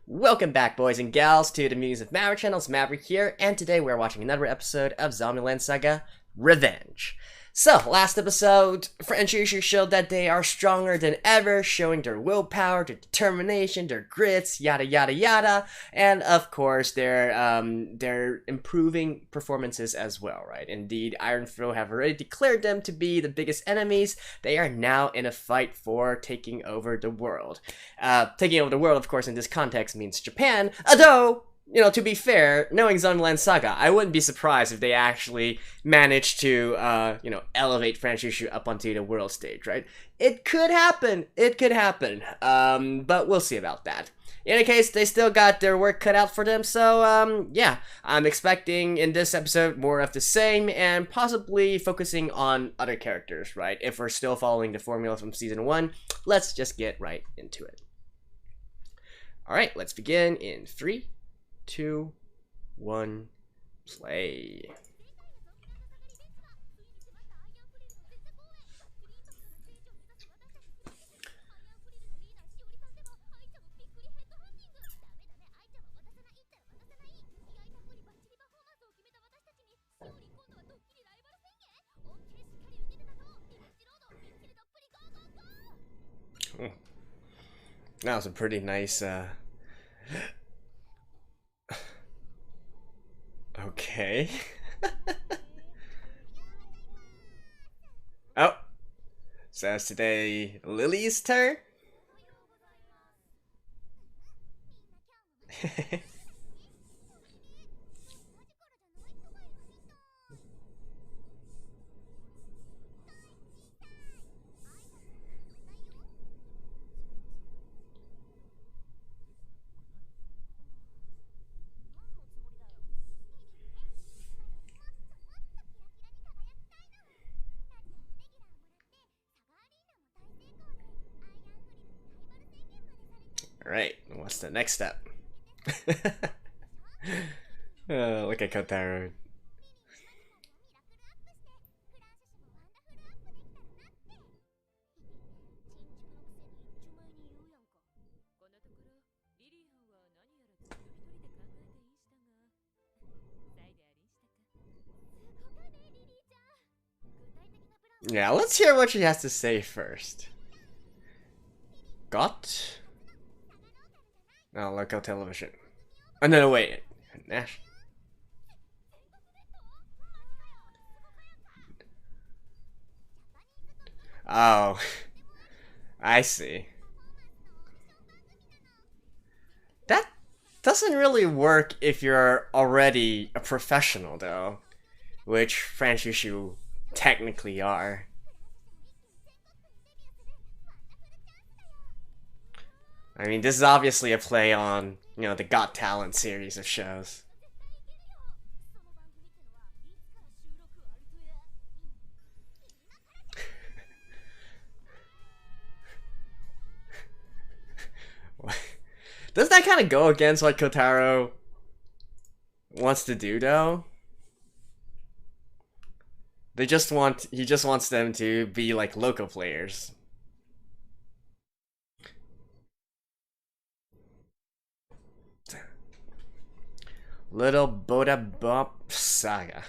Welcome back, boys and gals, to the Musings of Maverick channels. Maverick here, and today we're watching another episode of Zombieland Saga, Revenge. So, last episode, Franchouchou showed that they are stronger than ever, showing their willpower, their determination, their grits, yada yada yada, and of course, their improving performances as well, right? Indeed, Iron Throw have already declared them to be the biggest enemies. They are now in a fight for taking over the world. Taking over the world, of course, in this context means Japan, although, you know, to be fair, knowing Zombieland Saga, I wouldn't be surprised if they actually managed to, elevate Franchouchou up onto the world stage, right? It could happen. It could happen. But we'll see about that. In any case, they still got their work cut out for them, so, yeah. I'm expecting in this episode more of the same, and possibly focusing on other characters, right? If we're still following the formula from Season 1, let's just get right into it. Alright, let's begin in 3, 2, 1, play. That was a pretty nice, okay. Oh, so it's today Lily's turn? Alright, what's the next step? Look at Kotaro. Yeah, let's hear what she has to say first. Got? Oh, local television. Oh, no, wait. Nash. Oh. I see. That doesn't really work if you're already a professional, though. Which Franchouchou technically are. I mean, this is obviously a play on, you know, the Got Talent series of shows. Doesn't that kind of go against what Kotaro wants to do, though? He just wants them to be like local players. Little Boda Bop Saga.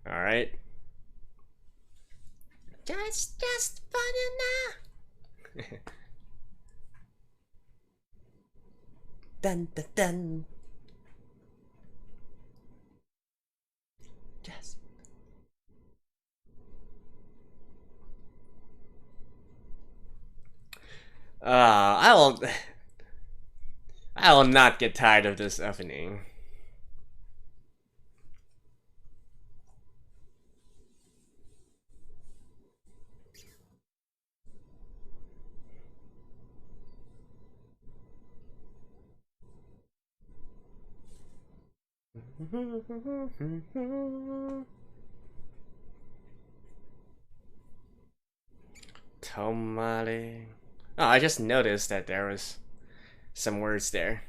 Alright. Just fun enough. Dun dun dun. Just. I will not get tired of this opening. Tomare. Oh, I just noticed that there was some words there.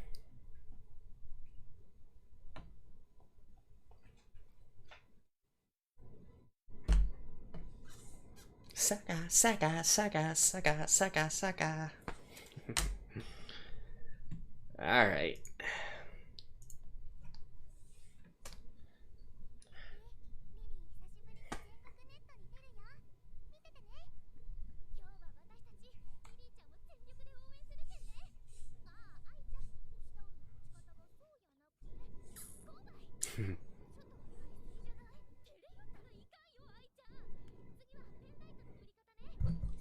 Saga, saga, saga, saga, saga, saga. Alright.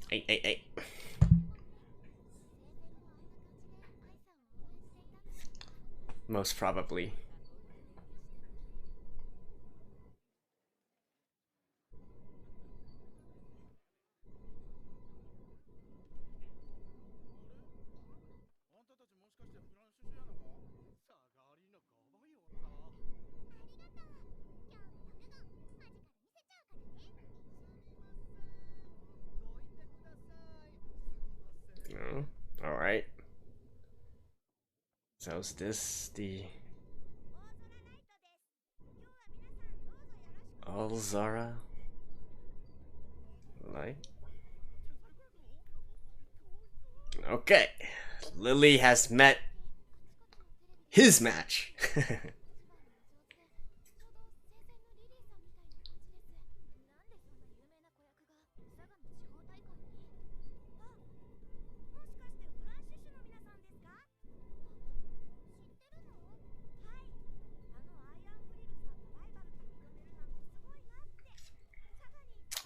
Hey. Most probably. No. Alright. So is this the Alzara light? Okay. Lily has met his match.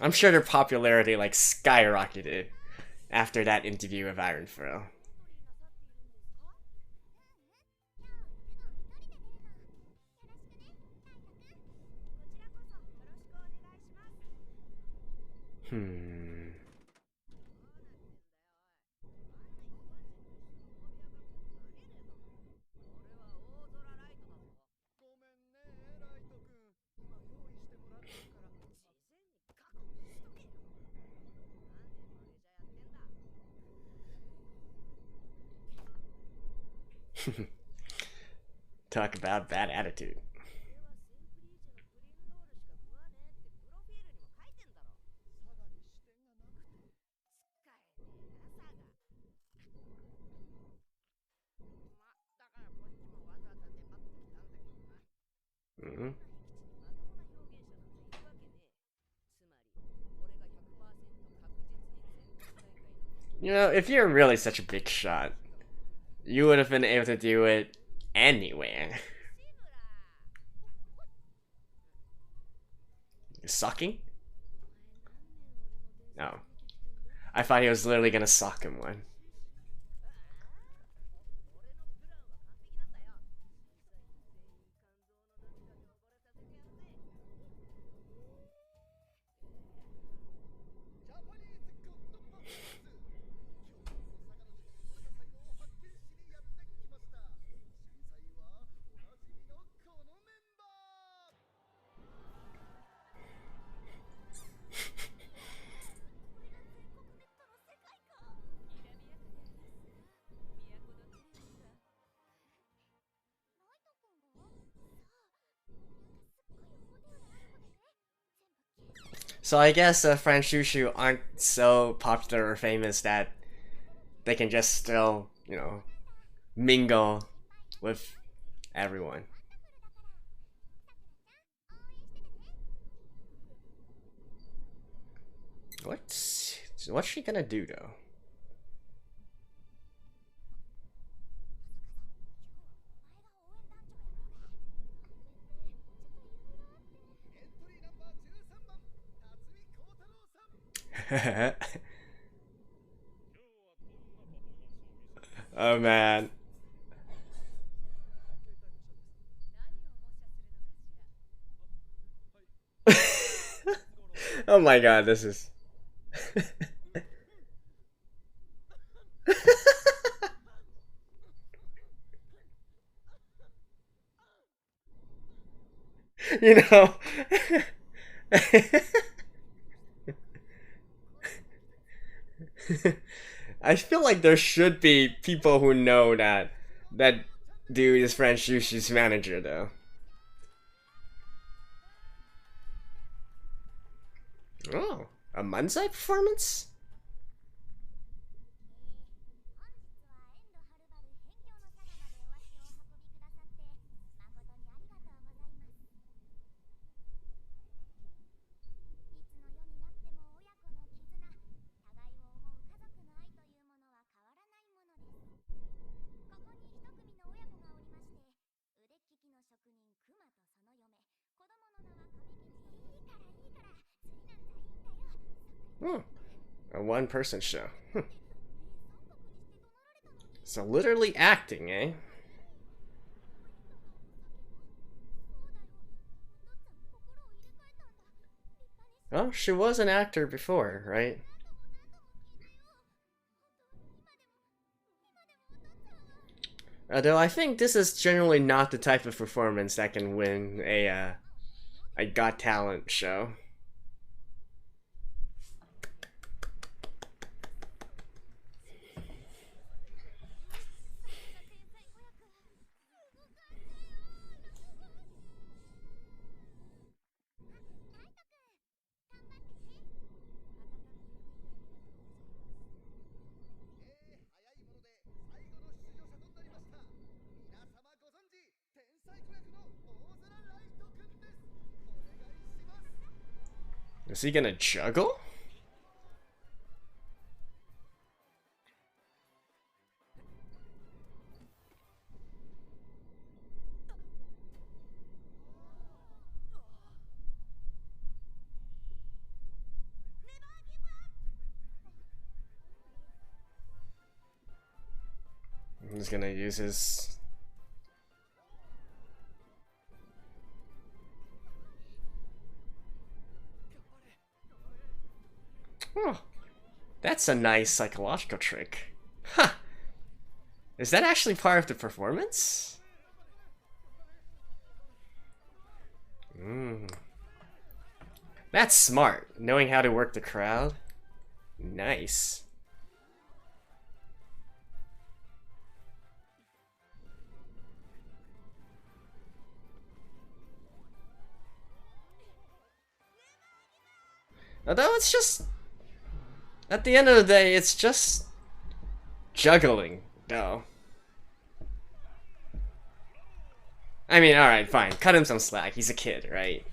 I'm sure their popularity like skyrocketed after that interview with Iron Furrow. Talk about bad attitude. You know, if you're really such a big shot, you would have been able to do it anywhere. Sucking? No. I thought he was literally gonna sock him one. So I guess Franchouchou aren't so popular or famous that they can just still, you know, mingle with everyone. What's she gonna do though? Oh man. Oh my god, this is you know. I feel like there should be people who know that that dude is Franchouchou's manager though. Oh, a Manzai performance? A one-person show. So literally acting, eh? Well, she was an actor before, right? Although I think this is generally not the type of performance that can win a Got Talent show. Is he gonna juggle? He's gonna use his... Oh, that's a nice psychological trick. Huh. Is that actually part of the performance? That's smart, knowing how to work the crowd. Nice. Although it's just... At the end of the day, it's just... juggling, though. I mean, alright, fine. Cut him some slack. He's a kid, right?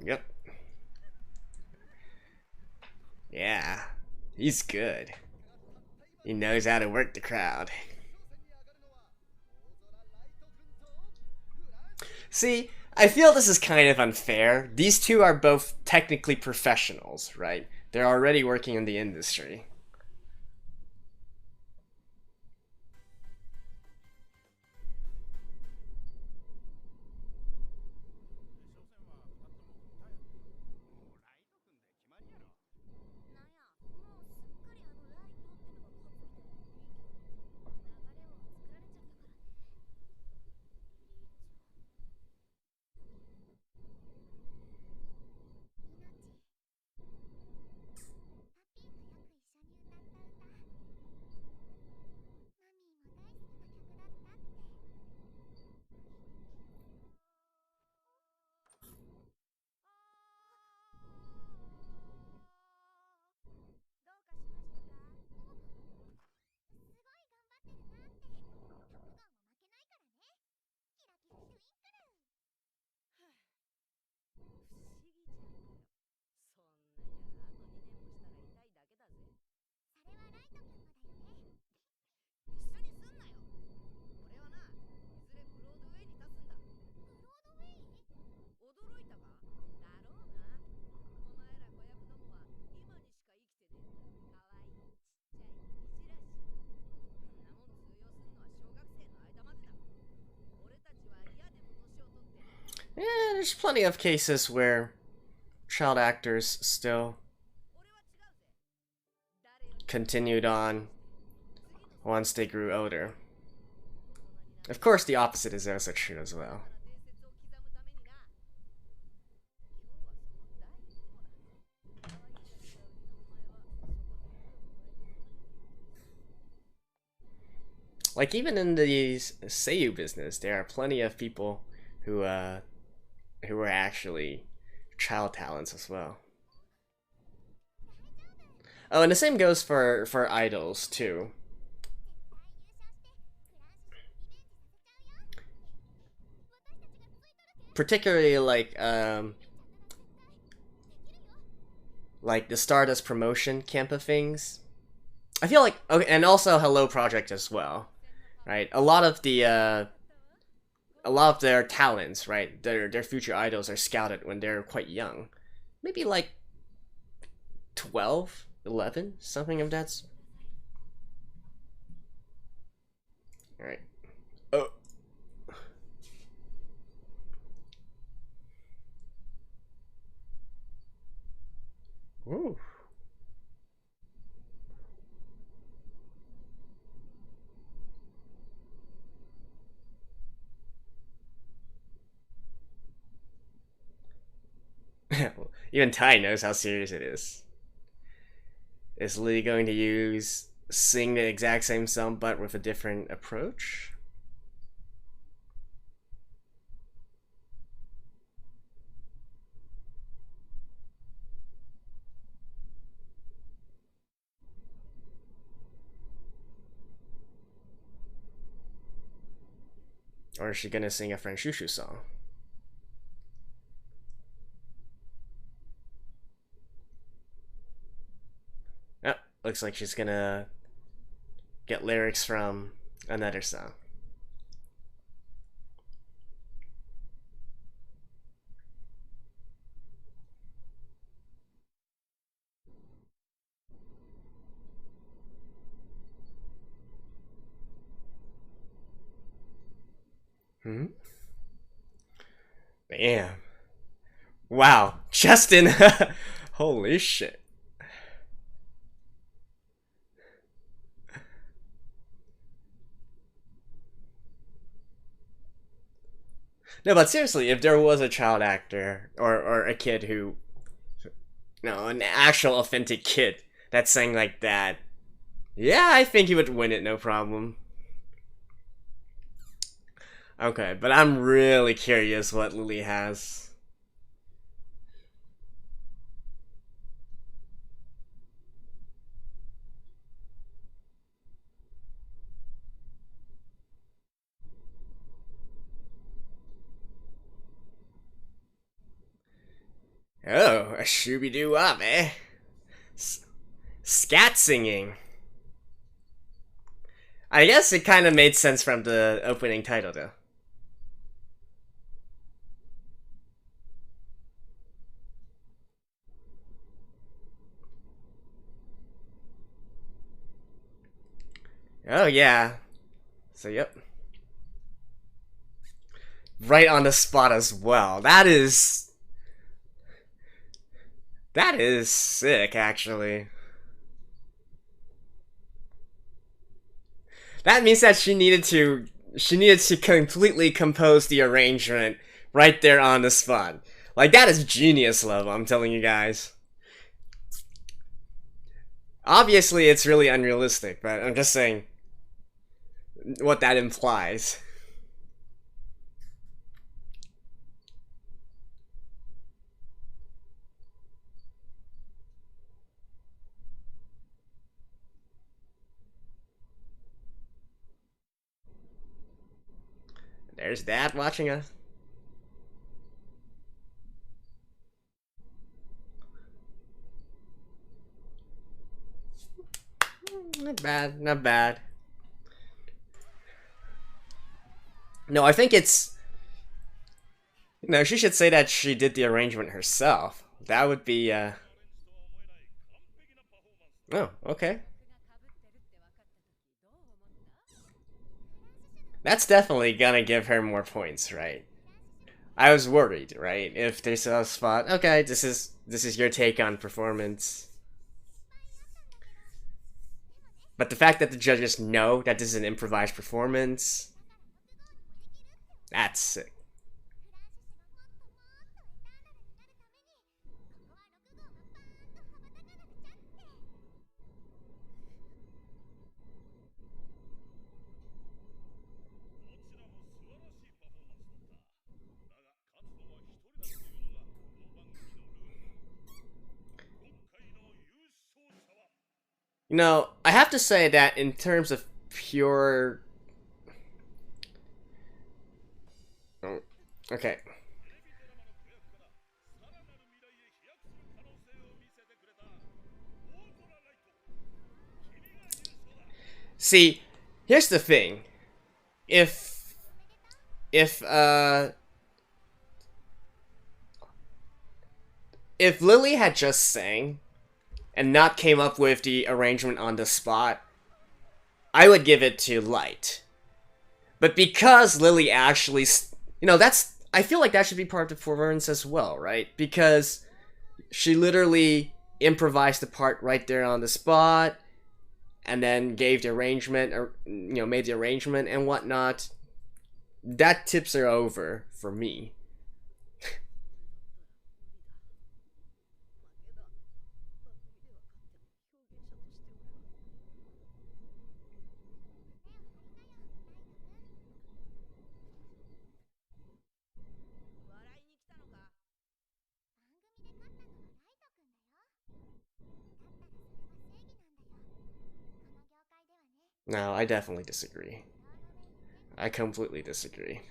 Yep. Yeah. He's good. He knows how to work the crowd. See, I feel this is kind of unfair. These two are both technically professionals, right? They're already working in the industry. Yeah, there's plenty of cases where child actors still continued on once they grew older. Of course, the opposite is also true as well. Like, even in the seiyuu business, there are plenty of people who are actually child talents as well. Oh, and the same goes for idols too. Particularly like the Stardust promotion camp of things. I feel like, okay, and also Hello Project as well, right? A lot of the a lot of their talents, right? Their future idols are scouted when they're quite young, maybe like 12, 11, something of that. All right. Oh. Ooh. Even Ty knows how serious it is. Is Lee going to sing the exact same song but with a different approach? Or is she gonna sing a Franchouchou song? Oh, looks like she's gonna get lyrics from another song. Hmm? Damn. Wow. Justin! Holy shit. No, but seriously, if there was a child actor or a kid who, no, an actual authentic kid that sang like that, yeah, I think he would win it, no problem. Okay, but I'm really curious what Lily has. Oh, a shooby-doo-wop, eh? Scat singing. I guess it kind of made sense from the opening title, though. Oh, yeah. So, yep. Right on the spot as well. That is sick, actually. That means that she needed to completely compose the arrangement right there on the spot. Like, that is genius level, I'm telling you guys. Obviously, it's really unrealistic, but I'm just saying what that implies. There's Dad watching us. Not bad, not bad. No, I think it's... No, she should say that she did the arrangement herself. That would be, Oh, okay. That's definitely gonna give her more points, right? I was worried, right? If there's a spot, okay, this is your take on performance. But the fact that the judges know that this is an improvised performance, that's sick. You know, I have to say that in terms of pure... Oh, okay. See, here's the thing. If if Lily had just sang and not came up with the arrangement on the spot, I would give it to Light. But because Lily actually, I feel like that should be part of the performance as well, right? Because she literally improvised the part right there on the spot, and then gave the arrangement, or made the arrangement and whatnot. That tips her over for me. No, I definitely disagree. I completely disagree.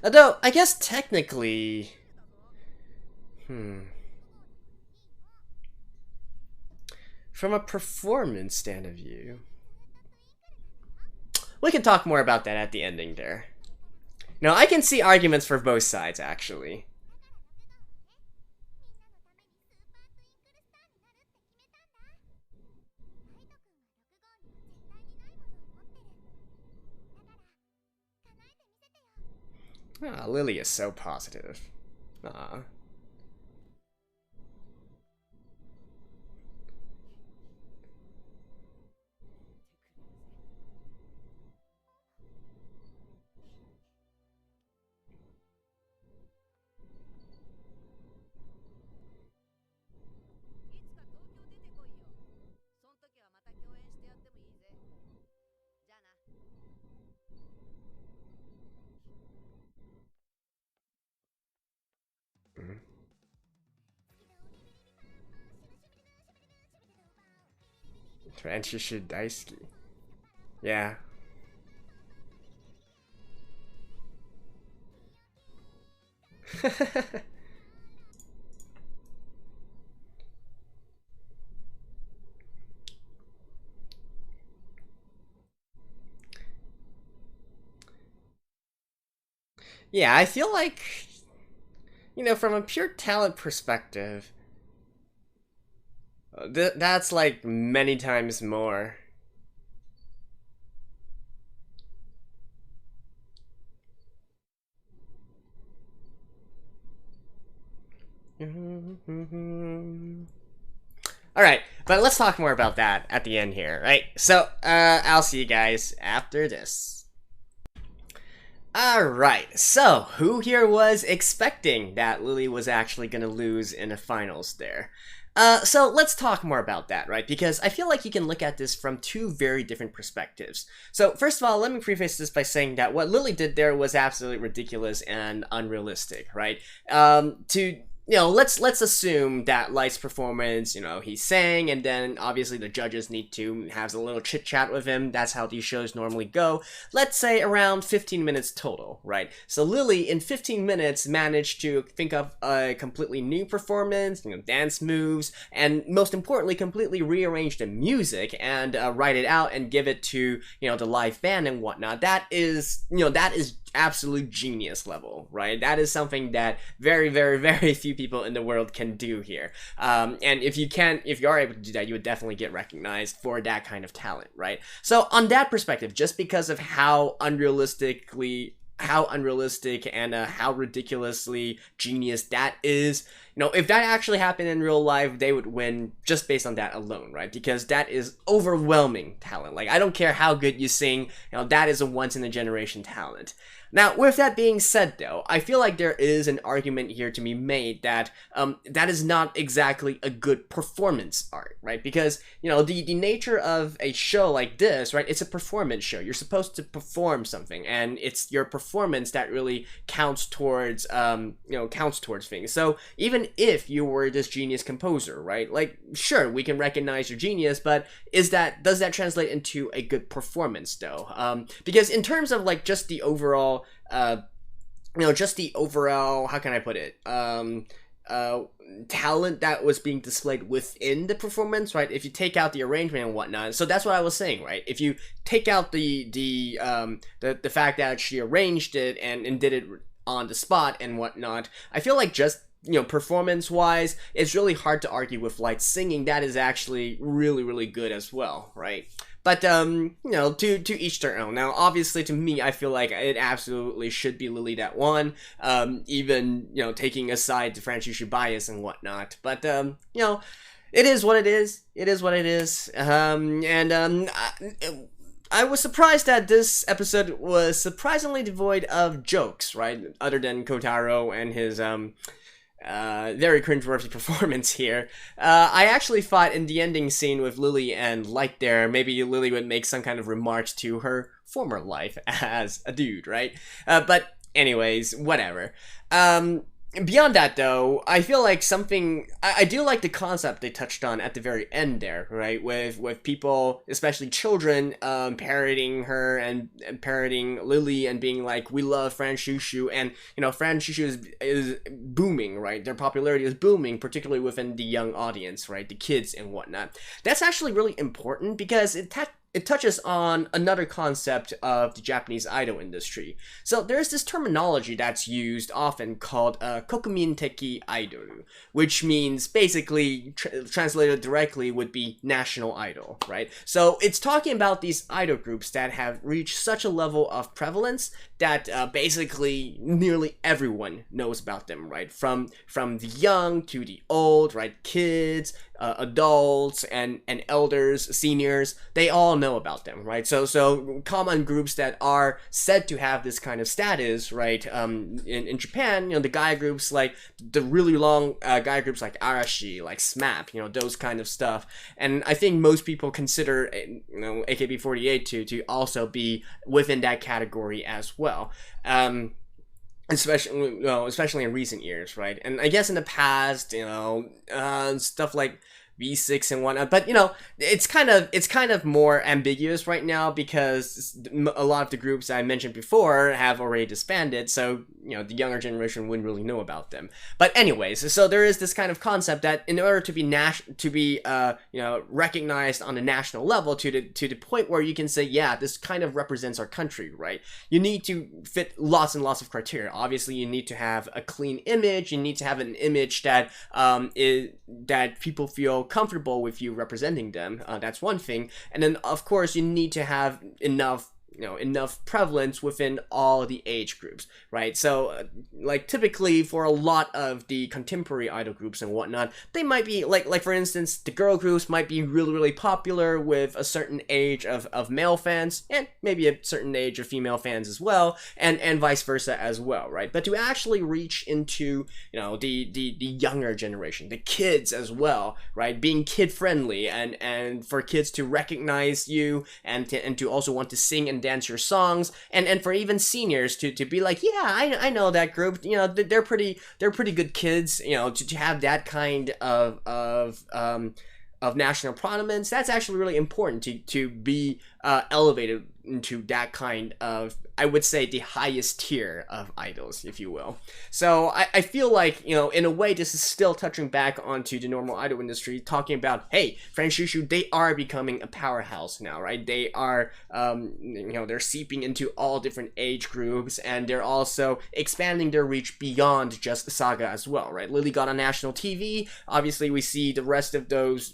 Although, I guess technically... From a performance stand of view... We can talk more about that at the ending there. No, I can see arguments for both sides, actually. Ah, Lily is so positive. Ah. Franchouchou daisuki. Yeah. Yeah, I feel like, from a pure talent perspective, that's like many times more. Alright, but let's talk more about that at the end here, right? So, I'll see you guys after this. Alright, so who here was expecting that Lily was actually gonna lose in the finals there? So let's talk more about that, right? Because I feel like you can look at this from two very different perspectives. So first of all, let me preface this by saying that what Lily did there was absolutely ridiculous and unrealistic, right? Let's assume that Light's performance, he sang, and then obviously the judges need to have a little chit chat with him. That's how these shows normally go. Let's say around 15 minutes total, right? So Lily, in 15 minutes, managed to think of a completely new performance, dance moves, and most importantly, completely rearrange the music and write it out and give it to, the live band and whatnot. That is absolute genius level, right? That is something that very, very, very few people in the world can do here. And if you are able to do that, you would definitely get recognized for that kind of talent, right? So on that perspective, just because of how unrealistic and how ridiculously genius that is, if that actually happened in real life, they would win just based on that alone, right? Because that is overwhelming talent. Like, I don't care how good you sing, that is a once-in-a-generation talent. Now, with that being said, though, I feel like there is an argument here to be made that that is not exactly a good performance art, right? Because, the nature of a show like this, right, it's a performance show. You're supposed to perform something, and it's your performance that really counts towards things. So even if you were this genius composer, right, like, sure, we can recognize your genius, but does that translate into a good performance, though? Because in terms of, like, just the overall, how can I put it? talent that was being displayed within the performance, right? If you take out the arrangement and whatnot, so that's what I was saying, right? If you take out the fact that she arranged it and did it on the spot and whatnot, I feel like just performance wise, it's really hard to argue with like singing. That is actually really, really good as well, right? But to each their own. Now, obviously, to me, I feel like it absolutely should be Lily that won. Even taking aside the Franchouchou bias and whatnot. But it is what it is. It is what it is. I was surprised that this episode was surprisingly devoid of jokes, right? Other than Kotaro and his very cringeworthy performance here. I actually thought in the ending scene with Lily and Light there, maybe Lily would make some kind of remarks to her former life as a dude, right? But anyways, whatever. Beyond that, though, I feel like I do like the concept they touched on at the very end there, right? With people, especially children, parroting her and parroting Lily and being like, we love Franchouchou, and, Franchouchou is booming, right? Their popularity is booming, particularly within the young audience, right? The kids and whatnot. That's actually really important because it touches on another concept of the Japanese idol industry. So there's this terminology that's used often called kokumin-teki idol, which means basically translated directly would be national idol, right? So it's talking about these idol groups that have reached such a level of prevalence that basically nearly everyone knows about them, right? From the young to the old, right? Kids, adults, and elders, seniors, they all know about them, right? So common groups that are said to have this kind of status, right? In Japan, the guy groups like the really long guy groups like Arashi, like SMAP, those kind of stuff. And I think most people consider AKB48 to also be within that category as well. Especially in recent years, right? And I guess in the past, stuff like V6 and whatnot, but it's kind of more ambiguous right now because a lot of the groups I mentioned before have already disbanded, so the younger generation wouldn't really know about them. But anyways, so there is this kind of concept that in order to be recognized on a national level to the point where you can say, yeah, this kind of represents our country, right? You need to fit lots and lots of criteria. Obviously, you need to have a clean image. You need to have an image that that people feel comfortable with you representing them. That's one thing. And then, of course, you need to have enough prevalence within all the age groups, right? So, like, typically for a lot of the contemporary idol groups and whatnot, they might be, like for instance, the girl groups might be really, really popular with a certain age of male fans, and maybe a certain age of female fans as well, and vice versa as well, right? But to actually reach into, the younger generation, the kids as well, right? Being kid-friendly, and for kids to recognize you, and to also want to sing and dance your songs, and for even seniors to be like, yeah, I know that group, they're pretty good kids, to have that kind of national prominence. That's actually really important to be elevated into that kind of, I would say, the highest tier of idols, if you will. So I feel like, in a way, this is still touching back onto the normal idol industry, talking about, hey, Franchouchou, they are becoming a powerhouse now, right? They are, they're seeping into all different age groups, and they're also expanding their reach beyond just the saga as well, right? Lily got on national TV. Obviously, we see the rest of those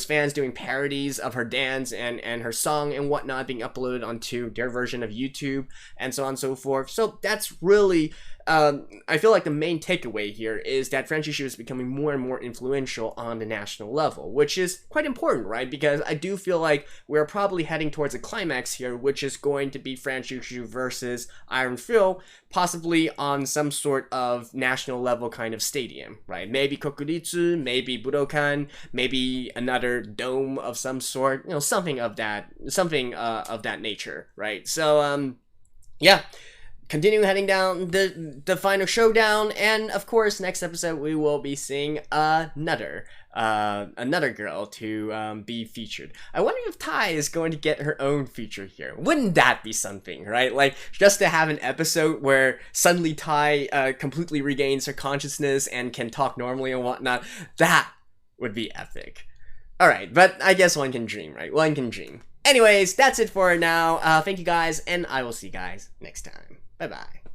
fans doing parodies of her dance and her song and whatnot being uploaded onto their version of YouTube, and so on and so forth. So that's really, I feel like the main takeaway here is that Franchouchou is becoming more and more influential on the national level, which is quite important, right? Because I do feel like we're probably heading towards a climax here, which is going to be Franchouchou versus Iron Fil, possibly on some sort of national level kind of stadium, right? Maybe Kokuritsu, maybe Budokan, maybe another dome of some sort, something of that nature, right? So, yeah. continue heading down the final showdown, and of course, next episode we will be seeing another girl to be featured. I wonder if Tai is going to get her own feature here. Wouldn't that be something, right? Like, just to have an episode where suddenly Tai completely regains her consciousness and can talk normally and whatnot. That would be epic. Alright, but I guess one can dream, right? One can dream. Anyways, that's it for now. Thank you guys, and I will see you guys next time. Bye-bye.